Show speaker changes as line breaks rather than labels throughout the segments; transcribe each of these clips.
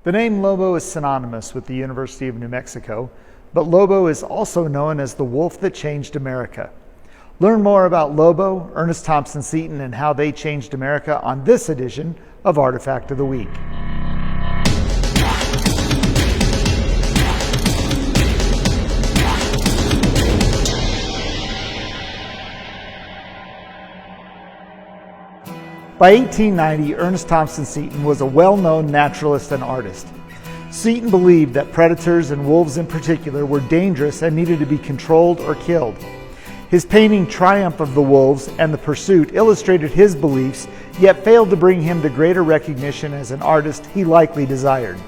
The name Lobo is synonymous with the University of New Mexico, but Lobo is also known as the wolf that changed America. Learn more about Lobo, Ernest Thompson Seton, and how they changed America on this edition of Artifact of the Week. By 1890, Ernest Thompson Seton was a well-known naturalist and artist. Seton believed that predators, and wolves in particular, were dangerous and needed to be controlled or killed. His painting Triumph of the Wolves and the Pursuit illustrated his beliefs, yet failed to bring him the greater recognition as an artist he likely desired.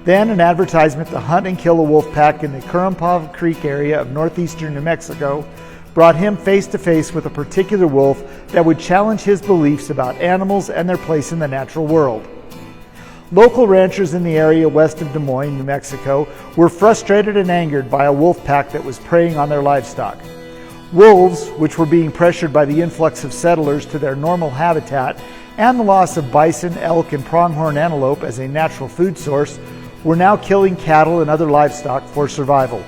Then an advertisement to hunt and kill a wolf pack in the Currumpaw Creek area of northeastern New Mexico brought him face to face with a particular wolf that would challenge his beliefs about animals and their place in the natural world. Local ranchers in the area west of Des Moines, New Mexico, were frustrated and angered by a wolf pack that was preying on their livestock. Wolves, which were being pressured by the influx of settlers to their normal habitat and the loss of bison, elk, and pronghorn antelope as a natural food source, were now killing cattle and other livestock for survival.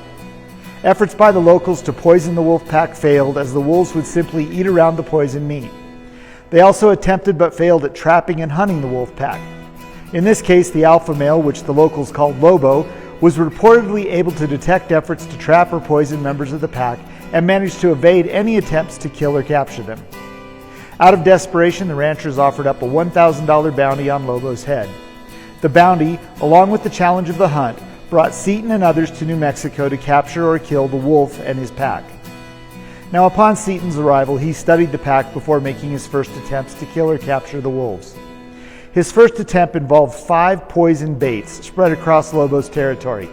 Efforts by the locals to poison the wolf pack failed, as the wolves would simply eat around the poisoned meat. They also attempted but failed at trapping and hunting the wolf pack. In this case, the alpha male, which the locals called Lobo, was reportedly able to detect efforts to trap or poison members of the pack and managed to evade any attempts to kill or capture them. Out of desperation, the ranchers offered up a $1,000 bounty on Lobo's head. The bounty, along with the challenge of the hunt, brought Seton and others to New Mexico to capture or kill the wolf and his pack. Now, upon Seton's arrival, he studied the pack before making his first attempts to kill or capture the wolves. His first attempt involved 5 poison baits spread across Lobo's territory.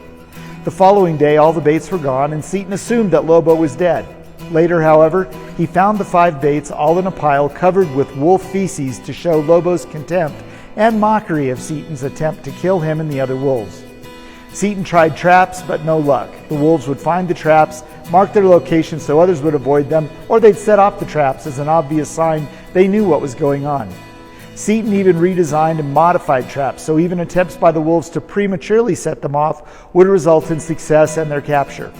The following day, all the baits were gone, and Seton assumed that Lobo was dead. Later, however, he found the 5 baits all in a pile covered with wolf feces to show Lobo's contempt and mockery of Seton's attempt to kill him and the other wolves. Seton tried traps, but no luck. The wolves would find the traps, mark their location so others would avoid them, or they'd set off the traps as an obvious sign they knew what was going on. Seton even redesigned and modified traps, so even attempts by the wolves to prematurely set them off would result in success and their capture.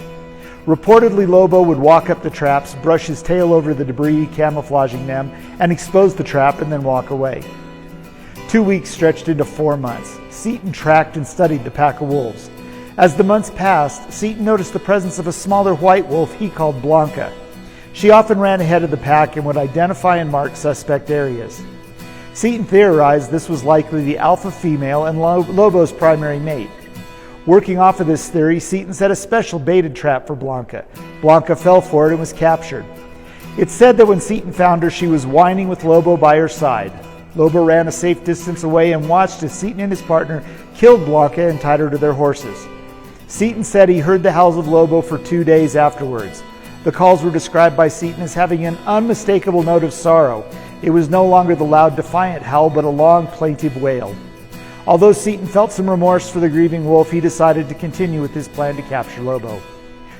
Reportedly, Lobo would walk up the traps, brush his tail over the debris, camouflaging them, and expose the trap and then walk away. 2 weeks stretched into 4 months. Seton tracked and studied the pack of wolves. As the months passed, Seton noticed the presence of a smaller white wolf he called Blanca. She often ran ahead of the pack and would identify and mark suspect areas. Seton theorized this was likely the alpha female and Lobo's primary mate. Working off of this theory, Seton set a special baited trap for Blanca. Blanca fell for it and was captured. It's said that when Seton found her, she was whining with Lobo by her side. Lobo ran a safe distance away and watched as Seton and his partner killed Blanca and tied her to their horses. Seton said he heard the howls of Lobo for 2 days afterwards. The calls were described by Seton as having an unmistakable note of sorrow. It was no longer the loud, defiant howl, but a long, plaintive wail. Although Seton felt some remorse for the grieving wolf, he decided to continue with his plan to capture Lobo.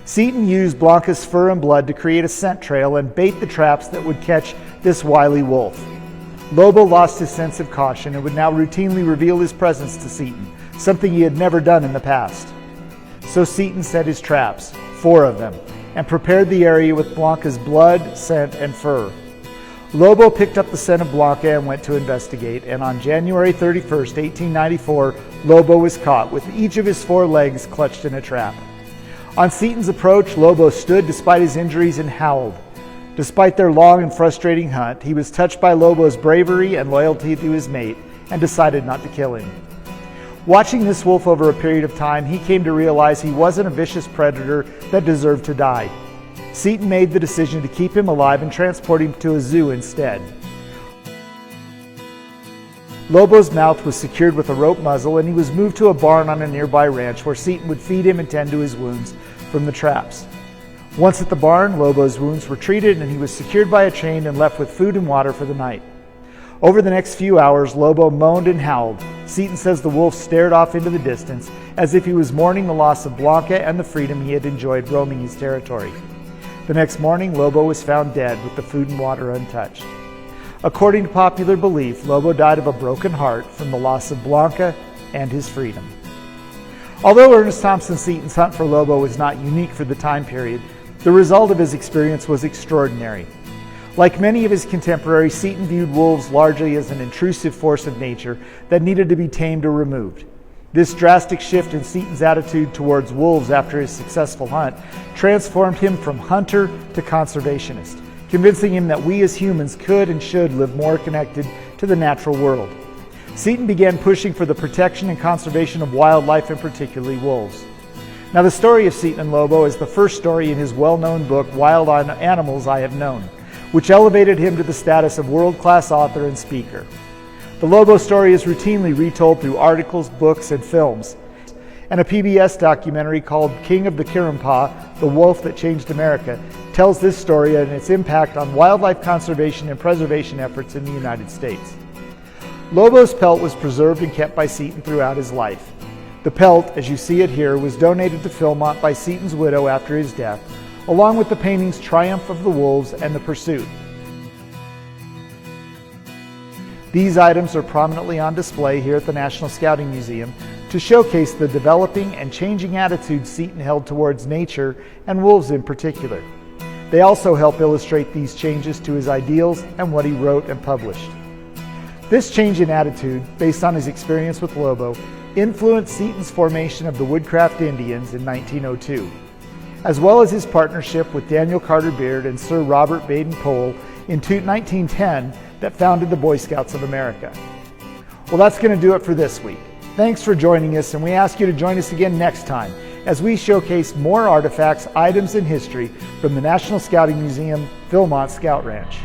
Seton used Blanca's fur and blood to create a scent trail and bait the traps that would catch this wily wolf. Lobo lost his sense of caution and would now routinely reveal his presence to Seton, something he had never done in the past. So Seton set his traps, 4 of them, and prepared the area with Blanca's blood, scent, and fur. Lobo picked up the scent of Blanca and went to investigate, and on January 31st, 1894, Lobo was caught with each of his 4 legs clutched in a trap. On Seton's approach, Lobo stood despite his injuries and howled. Despite their long and frustrating hunt, he was touched by Lobo's bravery and loyalty to his mate and decided not to kill him. Watching this wolf over a period of time, he came to realize he wasn't a vicious predator that deserved to die. Seton made the decision to keep him alive and transport him to a zoo instead. Lobo's mouth was secured with a rope muzzle, and he was moved to a barn on a nearby ranch where Seton would feed him and tend to his wounds from the traps. Once at the barn, Lobo's wounds were treated and he was secured by a chain and left with food and water for the night. Over the next few hours, Lobo moaned and howled. Seton says the wolf stared off into the distance as if he was mourning the loss of Blanca and the freedom he had enjoyed roaming his territory. The next morning, Lobo was found dead with the food and water untouched. According to popular belief, Lobo died of a broken heart from the loss of Blanca and his freedom. Although Ernest Thompson Seton's hunt for Lobo was not unique for the time period, the result of his experience was extraordinary. Like many of his contemporaries, Seton viewed wolves largely as an intrusive force of nature that needed to be tamed or removed. This drastic shift in Seton's attitude towards wolves after his successful hunt transformed him from hunter to conservationist, convincing him that we as humans could and should live more connected to the natural world. Seton began pushing for the protection and conservation of wildlife, and particularly wolves. Now, the story of Seton and Lobo is the first story in his well-known book, Wild Animals I Have Known, which elevated him to the status of world-class author and speaker. The Lobo story is routinely retold through articles, books, and films. And a PBS documentary called King of the Kirimpa, The Wolf That Changed America, tells this story and its impact on wildlife conservation and preservation efforts in the United States. Lobo's pelt was preserved and kept by Seton throughout his life. The pelt, as you see it here, was donated to Philmont by Seton's widow after his death, along with the paintings Triumph of the Wolves and The Pursuit. These items are prominently on display here at the National Scouting Museum to showcase the developing and changing attitudes Seton held towards nature and wolves in particular. They also help illustrate these changes to his ideals and what he wrote and published. This change in attitude, based on his experience with Lobo, influenced Seton's formation of the Woodcraft Indians in 1902, as well as his partnership with Daniel Carter Beard and Sir Robert Baden-Powell in 1910 that founded the Boy Scouts of America. Well, that's going to do it for this week. Thanks for joining us, and we ask you to join us again next time as we showcase more artifacts, items, and history from the National Scouting Museum, Philmont Scout Ranch.